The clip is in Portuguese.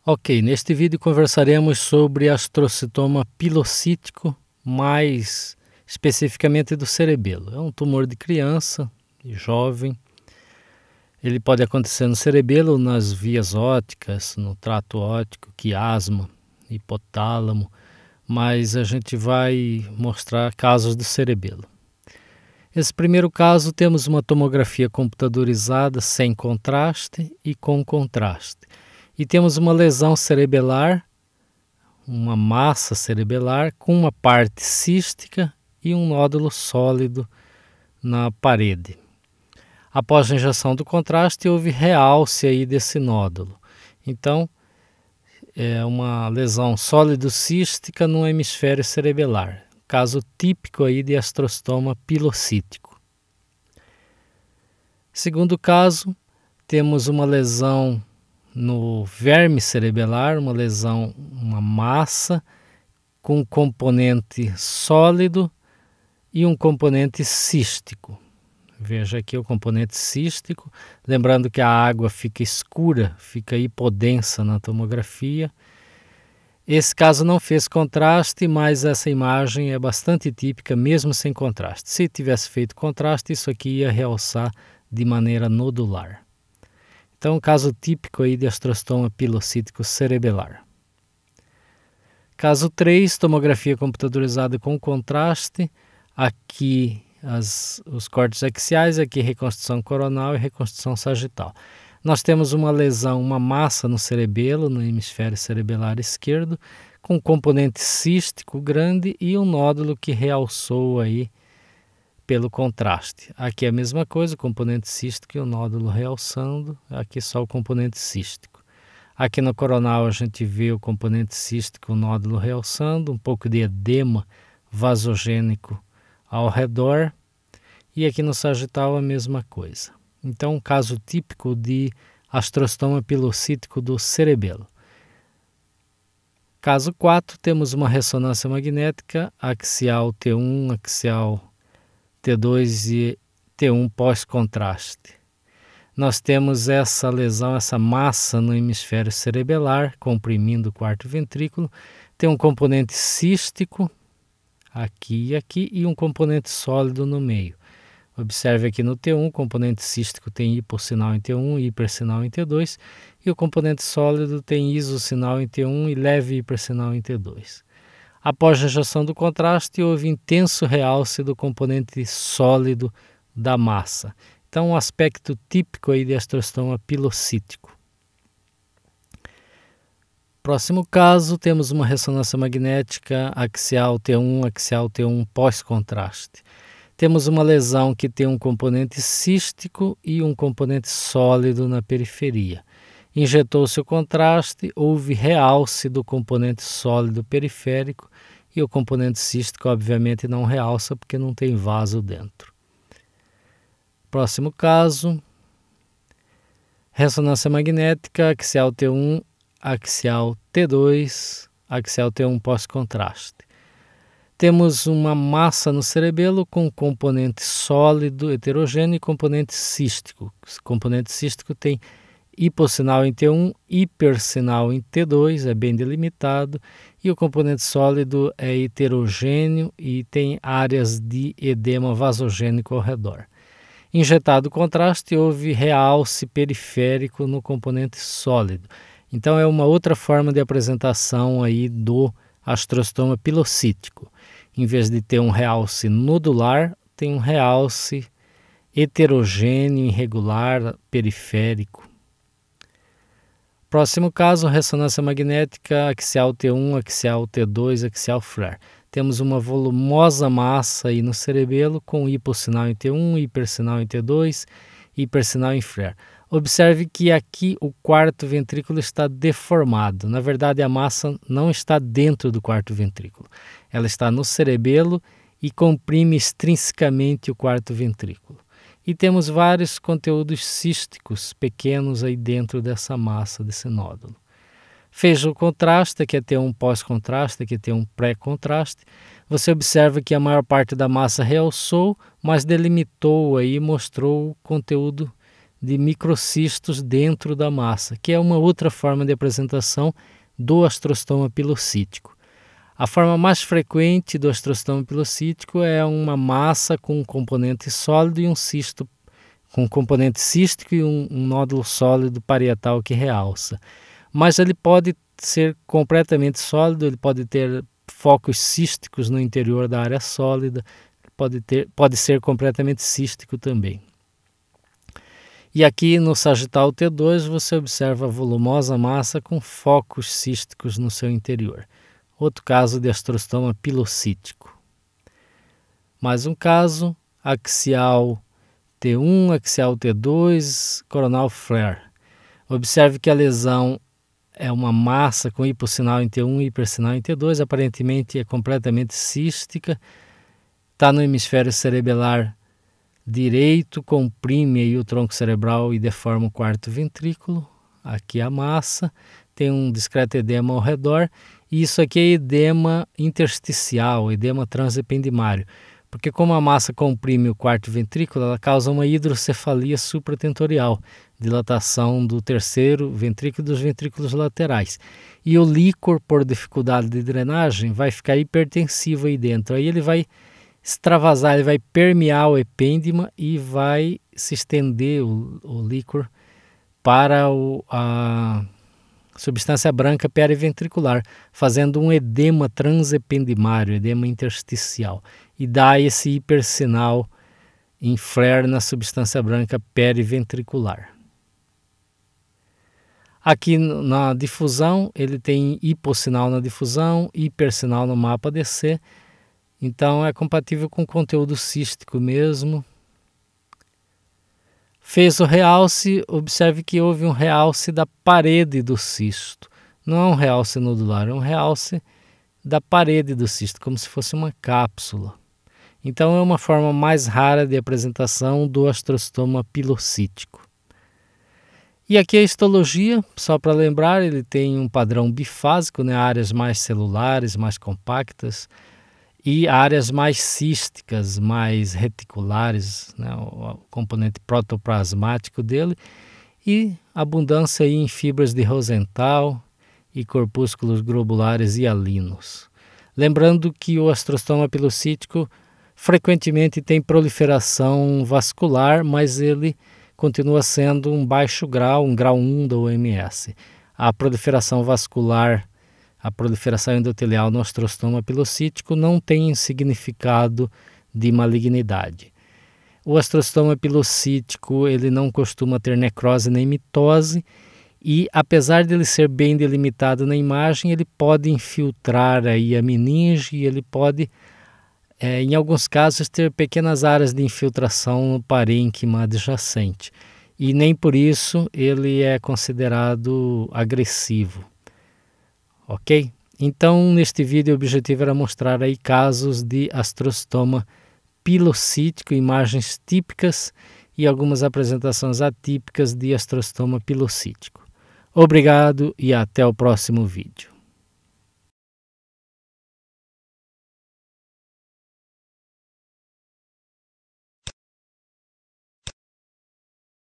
Ok, neste vídeo conversaremos sobre astrocitoma pilocítico, mais especificamente do cerebelo. É um tumor de criança e jovem. Ele pode acontecer no cerebelo, nas vias ópticas, no trato óptico, quiasma, hipotálamo, mas a gente vai mostrar casos do cerebelo. Esse primeiro caso, temos uma tomografia computadorizada sem contraste e com contraste. E temos uma lesão cerebelar, uma massa cerebelar com uma parte cística e um nódulo sólido na parede. Após a injeção do contraste, houve realce aí desse nódulo. Então, é uma lesão sólido-cística no hemisfério cerebelar. Caso típico aí de astrocitoma pilocítico. Segundo caso, temos uma lesão no verme cerebelar, uma lesão, uma massa com componente sólido e um componente cístico. Veja aqui o componente cístico, lembrando que a água fica escura, fica hipodensa na tomografia. Esse caso não fez contraste, mas essa imagem é bastante típica, mesmo sem contraste. Se tivesse feito contraste, isso aqui ia realçar de maneira nodular. Então, um caso típico aí de astrocitoma pilocítico cerebelar. Caso 3, tomografia computadorizada com contraste. Aqui os cortes axiais, aqui reconstrução coronal e reconstrução sagital. Nós temos uma lesão, uma massa no cerebelo, no hemisfério cerebelar esquerdo, com componente cístico grande e um nódulo que realçou aí pelo contraste. Aqui é a mesma coisa, o componente cístico e o nódulo realçando, aqui só o componente cístico. Aqui no coronal a gente vê o componente cístico, o nódulo realçando, um pouco de edema vasogênico ao redor, e aqui no sagital a mesma coisa. Então, um caso típico de astrocitoma pilocítico do cerebelo. Caso 4, temos uma ressonância magnética axial T1, axial T2 e T1 pós-contraste. Nós temos essa lesão, essa massa no hemisfério cerebelar, comprimindo o quarto ventrículo. Tem um componente cístico, aqui e aqui, e um componente sólido no meio. Observe aqui no T1, o componente cístico tem hipossinal em T1 e hipersinal em T2, e o componente sólido tem isosinal em T1 e leve hipersinal em T2. Após a injeção do contraste, houve intenso realce do componente sólido da massa. Então, um aspecto típico aí de astrocitoma pilocítico. Próximo caso, temos uma ressonância magnética axial T1 pós-contraste. Temos uma lesão que tem um componente cístico e um componente sólido na periferia. Injetou-se o contraste, houve realce do componente sólido periférico e o componente cístico, obviamente, não realça porque não tem vaso dentro. Próximo caso, ressonância magnética axial T1, axial T2, axial T1 pós-contraste. Temos uma massa no cerebelo com componente sólido heterogêneo e componente cístico. O componente cístico tem hipossinal em T1, hipersinal em T2, é bem delimitado, e o componente sólido é heterogêneo e tem áreas de edema vasogênico ao redor. Injetado o contraste, houve realce periférico no componente sólido. Então é uma outra forma de apresentação aí do astrocitoma pilocítico. Em vez de ter um realce nodular, tem um realce heterogêneo, irregular, periférico. Próximo caso, ressonância magnética axial T1, axial T2, axial FLAIR. Temos uma volumosa massa aí no cerebelo com hipossinal em T1, hipersinal em T2, hipersinal em FLAIR. Observe que aqui o quarto ventrículo está deformado. Na verdade, a massa não está dentro do quarto ventrículo. Ela está no cerebelo e comprime extrinsecamente o quarto ventrículo. E temos vários conteúdos císticos pequenos aí dentro dessa massa, desse nódulo. Fez o contraste, que é T1 pós-contraste, que é T1 pré-contraste. Você observa que a maior parte da massa realçou, mas delimitou aí, mostrou o conteúdo de microcistos dentro da massa, que é uma outra forma de apresentação do astrostoma pilocítico. A forma mais frequente do astrostoma pilocítico é uma massa com um componente sólido e um cisto com um componente cístico e um nódulo sólido parietal que realça. Mas ele pode ser completamente sólido, ele pode ter focos císticos no interior da área sólida, pode ser completamente cístico também. E aqui no sagital T2 você observa a volumosa massa com focos císticos no seu interior. Outro caso de astrostoma pilocítico. Mais um caso, axial T1, axial T2, coronal flare. Observe que a lesão é uma massa com hipossinal em T1 e hipersinal em T2, aparentemente é completamente cística, está no hemisfério cerebelar direito, comprime aí o tronco cerebral e deforma o quarto ventrículo. Aqui a massa, tem um discreto edema ao redor, e isso aqui é edema intersticial, edema transependimário, porque como a massa comprime o quarto ventrículo, ela causa uma hidrocefalia supratentorial, dilatação do terceiro ventrículo e dos ventrículos laterais. E o líquor, por dificuldade de drenagem, vai ficar hipertensivo aí dentro. Aí ele vai extravasar, ele vai permear o epêndima e vai se estender o líquor para a substância branca periventricular, fazendo um edema transependimário, edema intersticial, e dá esse hipersinal em flare na substância branca periventricular. Aqui na difusão, ele tem hipossinal na difusão, hipersinal no mapa DC, então é compatível com conteúdo cístico mesmo. Fez o realce, observe que houve um realce da parede do cisto. Não é um realce nodular, é um realce da parede do cisto, como se fosse uma cápsula. Então é uma forma mais rara de apresentação do astrostoma pilocítico. E aqui a histologia, só para lembrar, ele tem um padrão bifásico, né? Áreas mais celulares, mais compactas, e áreas mais císticas, mais reticulares, né? O componente protoplasmático dele, e abundância aí em fibras de Rosenthal e corpúsculos globulares hialinos. Lembrando que o astrostoma pilocítico frequentemente tem proliferação vascular, mas ele continua sendo um baixo grau, um grau 1 da OMS. A proliferação vascular, a proliferação endotelial no astrostoma pilocítico não tem significado de malignidade. O astrostoma pilocítico ele não costuma ter necrose nem mitose e, apesar de ele ser bem delimitado na imagem, ele pode infiltrar aí a meninge e ele pode, em alguns casos, ter pequenas áreas de infiltração no parênquima adjacente. E nem por isso ele é considerado agressivo. Ok? Então, neste vídeo, o objetivo era mostrar aí casos de astrostoma pilocítico, imagens típicas e algumas apresentações atípicas de astrostoma pilocítico. Obrigado e até o próximo vídeo.